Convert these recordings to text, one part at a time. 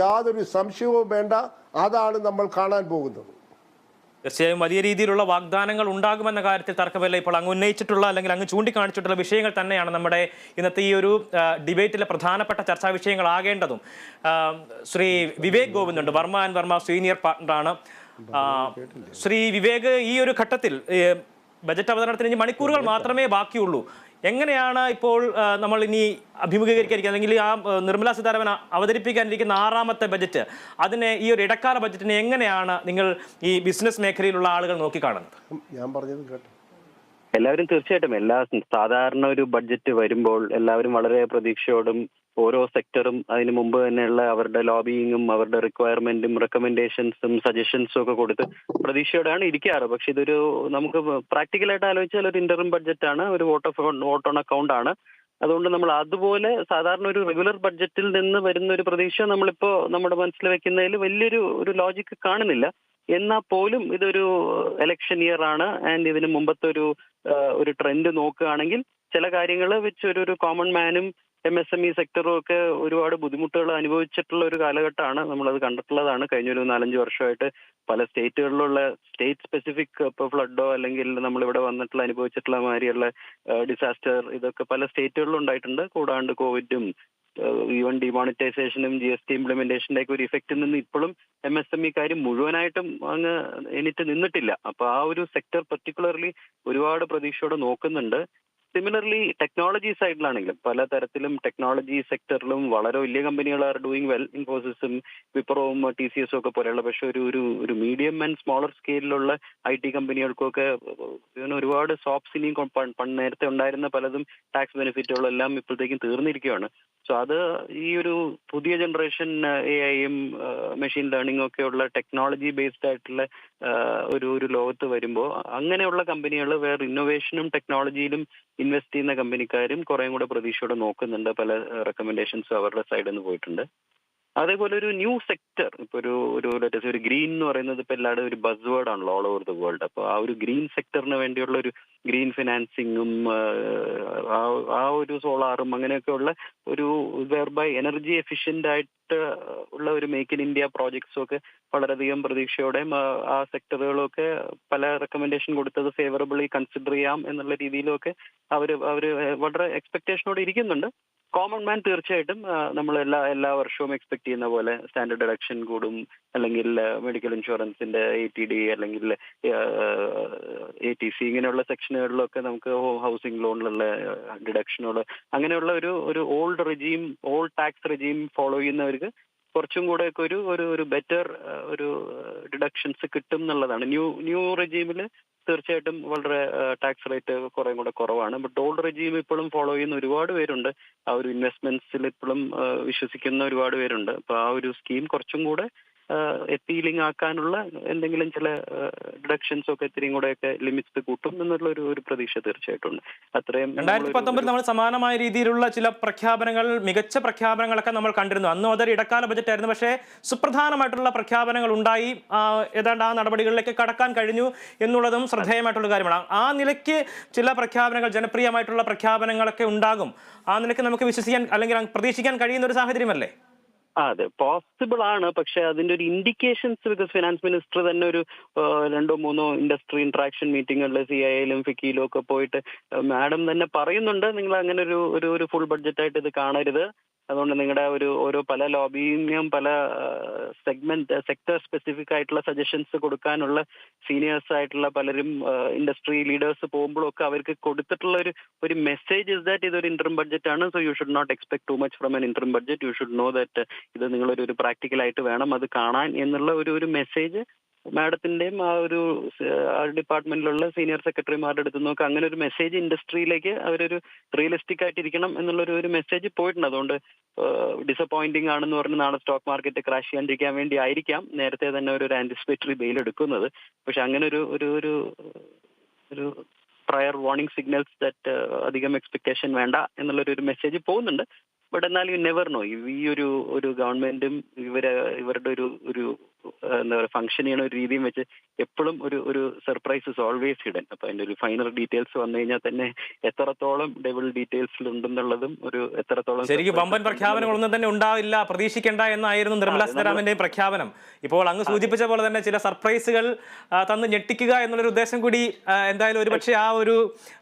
യാതൊരു സംശയവും വേണ്ട. അതാണ് നമ്മൾ കാണാൻ പോകുന്നത്. തീർച്ചയായും വലിയ രീതിയിലുള്ള വാഗ്ദാനങ്ങൾ ഉണ്ടാകുമെന്ന കാര്യത്തിൽ തർക്കമില്ല. ഇപ്പോൾ അങ്ങ് ഉന്നയിച്ചിട്ടുള്ള അല്ലെങ്കിൽ അങ്ങ് ചൂണ്ടിക്കാണിച്ചിട്ടുള്ള വിഷയങ്ങൾ തന്നെയാണ് നമ്മുടെ ഇന്നത്തെ ഈ ഒരു ഡിബേറ്റിലെ പ്രധാനപ്പെട്ട ചർച്ചാ വിഷയങ്ങളാകേണ്ടതും. ശ്രീ വിവേക് ഗോവിന്ദ് ഉണ്ട്, വർമ്മ ആൻഡ് വർമ്മ സീനിയർ പാർട്ണറാണ്. ശ്രീ വിവേക്, ഈ ഒരു ഘട്ടത്തിൽ ബജറ്റ് അവതരണത്തിന് ഇനി മണിക്കൂറുകൾ മാത്രമേ ബാക്കിയുള്ളൂ. എങ്ങനെയാണ് ഇപ്പോൾ നമ്മൾ ഇനി അഭിമുഖീകരിക്കാൻ, അല്ലെങ്കിൽ ആ നിർമ്മലാ സീതാരാമൻ അവതരിപ്പിക്കാനിരിക്കുന്ന 6ാമത്തെ ബജറ്റ്, അതിനെ ഈ ഒരു ഇടക്കാല ബജറ്റിനെ എങ്ങനെയാണ് നിങ്ങൾ ഈ ബിസിനസ് മേഖലയിലുള്ള ആളുകൾ നോക്കിക്കാണുന്നത്? ഞാൻ പറഞ്ഞത് കേട്ടോ. എല്ലാവരും തീർച്ചയായിട്ടും സാധാരണ ഒരു ബഡ്ജറ്റ് വരുമ്പോൾ എല്ലാവരും വളരെ പ്രതീക്ഷയോടും ഓരോ സെക്ടറും അതിന് മുമ്പ് തന്നെയുള്ള അവരുടെ ലോബിയിങ്ങും അവരുടെ റിക്വയർമെന്റും റെക്കമെൻഡേഷൻസും സജഷൻസും ഒക്കെ കൊടുത്ത് പ്രതീക്ഷയോടെയാണ് ഇരിക്കാറ്. പക്ഷെ ഇതൊരു നമുക്ക് പ്രാക്ടിക്കലായിട്ട് ആലോചിച്ചാൽ ഒരു ഇന്ററിം ബഡ്ജറ്റാണ്, ഒരു വോട്ട് ഓൺ അക്കൗണ്ട് ആണ്. അതുകൊണ്ട് നമ്മൾ അതുപോലെ സാധാരണ ഒരു റെഗുലർ ബഡ്ജറ്റിൽ നിന്ന് വരുന്ന ഒരു പ്രതീക്ഷ നമ്മളിപ്പോ നമ്മുടെ മനസ്സിൽ വെക്കുന്നതിൽ വലിയൊരു ലോജിക്ക് കാണുന്നില്ല. എന്നാൽ പോലും ഇതൊരു എലക്ഷൻ ഇയർ ആണ്. ആൻഡ് ഇതിന് മുമ്പത്തെ ഒരു ട്രെൻഡ് നോക്കുകയാണെങ്കിൽ ചില കാര്യങ്ങൾ വെച്ച് ഒരു കോമൺ മാനും MSME സെക്ടറും ഒക്കെ ഒരുപാട് ബുദ്ധിമുട്ടുകൾ അനുഭവിച്ചിട്ടുള്ള ഒരു കാലഘട്ടമാണ്. നമ്മളത് കണ്ടിട്ടുള്ളതാണ് കഴിഞ്ഞ ഒരു 4-5 വർഷമായിട്ട്. പല സ്റ്റേറ്റുകളിലുള്ള സ്റ്റേറ്റ് സ്പെസിഫിക് ഇപ്പോൾ ഫ്ലഡോ അല്ലെങ്കിൽ നമ്മളിവിടെ വന്നിട്ടുള്ള അനുഭവിച്ചിട്ടുള്ള മാതിരിയുള്ള ഡിസാസ്റ്റർ ഇതൊക്കെ പല സ്റ്റേറ്റുകളിലും ഉണ്ടായിട്ടുണ്ട്. കൂടാണ്ട് കോവിഡും ഈവൻ ഡിമോണിറ്റൈസേഷനും GST ഇംപ്ലിമെന്റേഷന്റെ ഒക്കെ ഒരു ഇഫക്റ്റിൽ നിന്ന് ഇപ്പോഴും MSME കാര്യം മുഴുവനായിട്ടും അങ്ങ് എണീറ്റ് നിന്നിട്ടില്ല. അപ്പൊ ആ ഒരു സെക്ടർ പർട്ടിക്കുലർലി ഒരുപാട് പ്രതീക്ഷയോടെ നോക്കുന്നുണ്ട്. സിമിലർലി ടെക്നോളജി സൈഡിലാണെങ്കിലും പലതരത്തിലും ടെക്നോളജി സെക്ടറിലും വളരെ വലിയ കമ്പനികൾ ആർ ഡൂയിങ് വെൽ. ഇൻഫോസിസും വിപ്രോവും TCSും ഒക്കെ പോലെയുള്ള. പക്ഷെ ഒരു മീഡിയം ആൻഡ് സ്മോളർ സ്കെയിലുള്ള IT കമ്പനികൾക്കൊക്കെ ഒരുപാട് സോപ്സ് ഇനിയും നേരത്തെ ഉണ്ടായിരുന്ന പലതും ടാക്സ് ബെനിഫിറ്റുകളും എല്ലാം ഇപ്പോഴത്തേക്കും തീർന്നിരിക്കുകയാണ്. സോ അത് ഈ ഒരു പുതിയ ജനറേഷൻ AIയും മെഷീൻ ലേണിംഗും ഒക്കെയുള്ള ടെക്നോളജി ബേസ്ഡ് ആയിട്ടുള്ള ഒരു ലോകത്ത് വരുമ്പോൾ അങ്ങനെയുള്ള കമ്പനികൾ വേറെ ഇന്നോവേഷനും ടെക്നോളജിയിലും ഇൻവെസ്റ്റ് ചെയ്യുന്ന കമ്പനിക്കാരും കുറേയും കൂടെ പ്രതീക്ഷയോടെ നോക്കുന്നുണ്ട്. പല റെക്കമെൻഡേഷൻസും അവരുടെ സൈഡിൽ നിന്ന് പോയിട്ടുണ്ട്. അതേപോലെ ഒരു ന്യൂ സെക്ടർ, ഇപ്പൊ ഒരു ഗ്രീൻ എന്ന് പറയുന്നത് ഇപ്പൊ എല്ലാവരും ഒരു ബസ് വേർഡ് ആണല്ലോ ഓൾ ഓവർ ദ വേൾഡ്. അപ്പൊ ആ ഒരു ഗ്രീൻ സെക്ടറിന് വേണ്ടിയുള്ള ഒരു ഗ്രീൻ ഫിനാൻസിങ്ങും ആ ഒരു സോളാറും അങ്ങനെയൊക്കെ ഉള്ള ഒരു വെയർബൈ എനർജി എഫിഷ്യന്റ് ആയിട്ട് ഉള്ള ഒരു മേക്ക് ഇൻ ഇന്ത്യ പ്രോജക്ട്സും ഒക്കെ വളരെയധികം പ്രതീക്ഷയോടെയും ആ സെക്ടറുകളൊക്കെ പല റെക്കമെൻഡേഷൻ കൊടുത്തത് ഫേവറബിളി കൺസിഡർ ചെയ്യാം എന്നുള്ള രീതിയിലൊക്കെ അവര് വളരെ എക്സ്പെക്ടേഷനോടെ ഇരിക്കുന്നുണ്ട്. കോമൺ മാൻ തീർച്ചയായിട്ടും നമ്മൾ എല്ലാ വർഷവും എക്സ്പെക്ട് ചെയ്യുന്ന പോലെ സ്റ്റാൻഡേർഡ് ഡിഡക്ഷൻ കൂടും, അല്ലെങ്കിൽ മെഡിക്കൽ ഇൻഷുറൻസിന്റെ ATD അല്ലെങ്കിൽ ATC ഇങ്ങനെയുള്ള സെക്ഷനുകളിലൊക്കെ നമുക്ക് ഹൗസിംഗ് ലോണിലുള്ള ഡിഡക്ഷനുകൾ അങ്ങനെയുള്ള ഒരു ഓൾഡ് ടാക്സ് റെജീം ഫോളോ ചെയ്യുന്നവർക്ക് കുറച്ചും കൂടെ ഒക്കെ ഒരു ബെറ്റർ ഒരു ഡിഡക്ഷൻസ് കിട്ടും എന്നുള്ളതാണ്. ന്യൂ റെജീമിൽ തീർച്ചയായിട്ടും വളരെ ടാക്സ് റേറ്റ് കുറേ കൂടെ കുറവാണ്. ബട്ട് ഓൾഡ് റെജീം ഇപ്പോഴും ഫോളോ ചെയ്യുന്ന ഒരുപാട് പേരുണ്ട്. ആ ഒരു ഇൻവെസ്റ്റ്മെന്റ്സിൽ ഇപ്പോഴും വിശ്വസിക്കുന്ന ഒരുപാട് പേരുണ്ട്. അപ്പൊ ആ ഒരു സ്കീം കുറച്ചും കൂടെ അപ്പീലിംഗ് ആക്കാനുള്ള എന്തെങ്കിലും ചില ഡിഡക്ഷൻസ് ഒക്കെ ഇത്തിരിയും കൂടെയൊക്കെ ലിമിറ്റ്സ് കൂട്ടും എന്നുള്ള ഒരു പ്രതീക്ഷ തീർച്ചയായിട്ടും ഉണ്ട്. അത്രയും 2019 നമ്മൾ സമാനമായ രീതിയിലുള്ള ചില പ്രഖ്യാപനങ്ങൾ, മികച്ച പ്രഖ്യാപനങ്ങളൊക്കെ നമ്മൾ കണ്ടിരുന്നു. അന്നും അതൊരു ഇടക്കാല ബജറ്റ് ആയിരുന്നു. പക്ഷേ സുപ്രധാനമായിട്ടുള്ള പ്രഖ്യാപനങ്ങൾ ഉണ്ടായി, ഏതാണ്ട് ആ നടപടികളിലേക്ക് കടക്കാൻ കഴിഞ്ഞു എന്നുള്ളതും ശ്രദ്ധേയമായിട്ടുള്ള കാര്യമാണ്. ആ നിലയ്ക്ക് ചില പ്രഖ്യാപനങ്ങൾ, ജനപ്രിയമായിട്ടുള്ള പ്രഖ്യാപനങ്ങളൊക്കെ ഉണ്ടാകും. ആ നിലയ്ക്ക് നമുക്ക് വിശ്വസിക്കാൻ അല്ലെങ്കിൽ പ്രതീക്ഷിക്കാൻ കഴിയുന്ന ഒരു സാഹചര്യമല്ലേ? അതെ, പോസിബിൾ ആണ്. പക്ഷെ അതിന്റെ ഒരു ഇൻഡിക്കേഷൻസ് ബിക്കോസ് ഫിനാൻസ് മിനിസ്റ്റർ തന്നെ ഒരു 2-3 ഇൻഡസ്ട്രി ഇന്ററാക്ഷൻ മീറ്റിങ്ങുകളിൽ CIAയിലും ഫിക്കിയിലും ഒക്കെ പോയിട്ട് മാഡം തന്നെ പറയുന്നുണ്ട്, നിങ്ങൾ അങ്ങനെ ഒരു ഫുൾ ബഡ്ജറ്റായിട്ട് ഇത് കാണരുത്. അതുകൊണ്ട് നിങ്ങളുടെ ഓരോ പല ലോബിയും പല സെക്ടർ സ്പെസിഫിക് ആയിട്ടുള്ള സജഷൻസ് കൊടുക്കാനുള്ള സീനിയേഴ്സ് ആയിട്ടുള്ള പലരും ഇൻഡസ്ട്രി ലീഡേഴ്സ് പോകുമ്പോഴൊക്കെ അവർക്ക് കൊടുത്തിട്ടുള്ള ഒരു മെസ്സേജ് ഇസ് ദാറ്റ് ഇതൊരു ഇന്ററിം ബഡ്ജറ്റ് ആണ്. So you should not expect too much from an interim budget. You should know that ഇത് നിങ്ങളൊരു പ്രാക്ടിക്കൽ ആയിട്ട് വേണം അത് കാണാൻ എന്നുള്ള ഒരു മെസ്സേജ് മാഡത്തിന്റെയും ആ ഡിപ്പാർട്ട്മെന്റിലുള്ള സീനിയർ സെക്രട്ടറിമാരുടെ അടുത്ത് നോക്കുക. അങ്ങനെ ഒരു മെസ്സേജ് ഇൻഡസ്ട്രിയിലേക്ക് അവരൊരു റിയലിസ്റ്റിക് ആയിട്ടിരിക്കണം എന്നുള്ളൊരു മെസ്സേജ് പോയിട്ടുണ്ട്. അതുകൊണ്ട് ഡിസപ്പോയിന്റിംഗ് ആണെന്ന് പറഞ്ഞ് നാളെ സ്റ്റോക്ക് മാർക്കറ്റ് ക്രാഷ് ചെയ്യാണ്ടിരിക്കാൻ വേണ്ടി ആയിരിക്കാം നേരത്തെ തന്നെ ഒരു ആന്റിസിപ്പേറ്ററി ബെയിൽ എടുക്കുന്നത്. പക്ഷെ അങ്ങനെ ഒരു പ്രയർ വാർണിംഗ് സിഗ്നൽസ് ദാറ്റ് അധികം എക്സ്പെക്ടേഷൻ വേണ്ട എന്നുള്ളൊരു മെസ്സേജ് പോകുന്നുണ്ട്. ബട്ട് എന്നാൽ യു നെവർ നോ. ഈ ഒരു ഗവൺമെന്റും ഇവരുടെ എന്താ പറയുക ഫംഗ്ഷൻ ചെയ്യണ ഒരു രീതിയും വെച്ച് എപ്പോഴും ഒരു സർപ്രൈസ് ഇസ് ഓൾവേസ് ഹിഡൻ. അപ്പൊ അതിന്റെ ഒരു ഫൈനൽ ഡീറ്റെയിൽസ് വന്നു കഴിഞ്ഞാൽ തന്നെ എത്രത്തോളം ഡബിൾ ഡീറ്റെയിൽസിൽ ഉണ്ടെന്നുള്ളതും ഒരു എത്രത്തോളം ശരിക്കും വമ്പൻ പ്രഖ്യാപനങ്ങളൊന്നും തന്നെ ഉണ്ടാവില്ല, പ്രതീക്ഷിക്കേണ്ട എന്നായിരുന്നു നിർമ്മലാ സീതാരാമന്റെയും പ്രഖ്യാപനം. ഇപ്പോൾ അങ്ങ് സൂചിപ്പിച്ച പോലെ തന്നെ ചില സർപ്രൈസുകൾ തന്ന് ഞെട്ടിക്കുക എന്നുള്ളൊരു ഉദ്ദേശം കൂടി എന്തായാലും ഒരുപക്ഷെ ആ ഒരു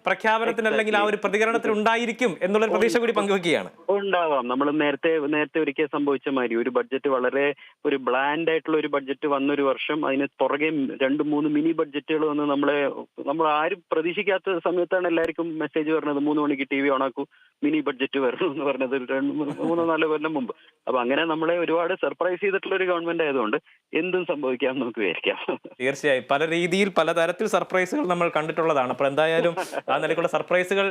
പ്രഖ്യാപനത്തിന് അല്ലെങ്കിൽ ആ ഒരു പ്രതികരണത്തിൽ ഉണ്ടായിരിക്കും എന്നുള്ളൊരു പ്രതീക്ഷ കൂടി പങ്കുവെക്കുകയാണ്. ഉണ്ടാവാം. നമ്മൾ നേരത്തെ ഒരിക്കൽ സംഭവിച്ച മാതിരി ഒരു ബഡ്ജറ്റ് വളരെ ഒരു ബ്ലാൻഡ് ആയിട്ടുള്ള ഒരു ബഡ്ജറ്റ് വന്നൊരു വർഷം അതിന് പുറകെ 2-3 മിനി ബഡ്ജറ്റുകൾ വന്ന് നമ്മൾ ആരും പ്രതീക്ഷിക്കാത്ത സമയത്താണ് എല്ലാവർക്കും മെസ്സേജ് പറഞ്ഞത് 3 മണിക്ക് TV ഓണാക്കൂ, മിനി ബഡ്ജറ്റ് വരണം എന്ന് പറഞ്ഞത് 3-4 കൊല്ലം മുമ്പ്. അപ്പൊ അങ്ങനെ നമ്മളെ ഒരുപാട് സർപ്രൈസ് ചെയ്തിട്ടുള്ള ഒരു ഗവൺമെന്റ് ആയതുകൊണ്ട് എന്തും സംഭവിക്കാം നമുക്ക് വിചാരിക്കാം. തീർച്ചയായും പല രീതിയിൽ പലതരത്തിൽ സർപ്രൈസുകൾ നമ്മൾ കണ്ടിട്ടുള്ളതാണ്. അപ്പോൾ എന്തായാലും ആ നിലയ്ക്കുള്ള സർപ്രൈസുകൾ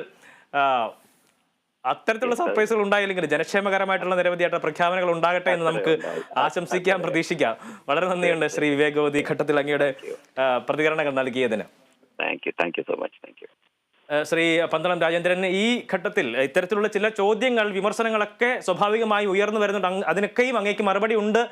അത്തരത്തിലുള്ള സർപ്രൈസുകൾ ഉണ്ടായില്ലെങ്കിൽ ജനക്ഷേമകരമായിട്ടുള്ള നിരവധിയായിട്ടുള്ള പ്രഖ്യാപനങ്ങൾ ഉണ്ടാകട്ടെ എന്ന് നമുക്ക് ആശംസിക്കാം, പ്രതീക്ഷിക്കാം. വളരെ നന്ദിയുണ്ട് ശ്രീ വിവേക് ഗോപതി ഘട്ടത്തിൽ അങ്ങയുടെ പ്രതികരണങ്ങൾ നൽകിയതിന്. Thank you so much. Shri Pandalam Rajendran, ഈ ഘട്ടത്തിൽ ഇത്തരത്തിലുള്ള ചില ചോദ്യങ്ങൾ വിമർശനങ്ങളൊക്കെ സ്വാഭാവികമായി ഉയർന്നു വരുന്നുണ്ട്. അതിനൊക്കെയും അങ്ങേക്ക് മറുപടി ഉണ്ട്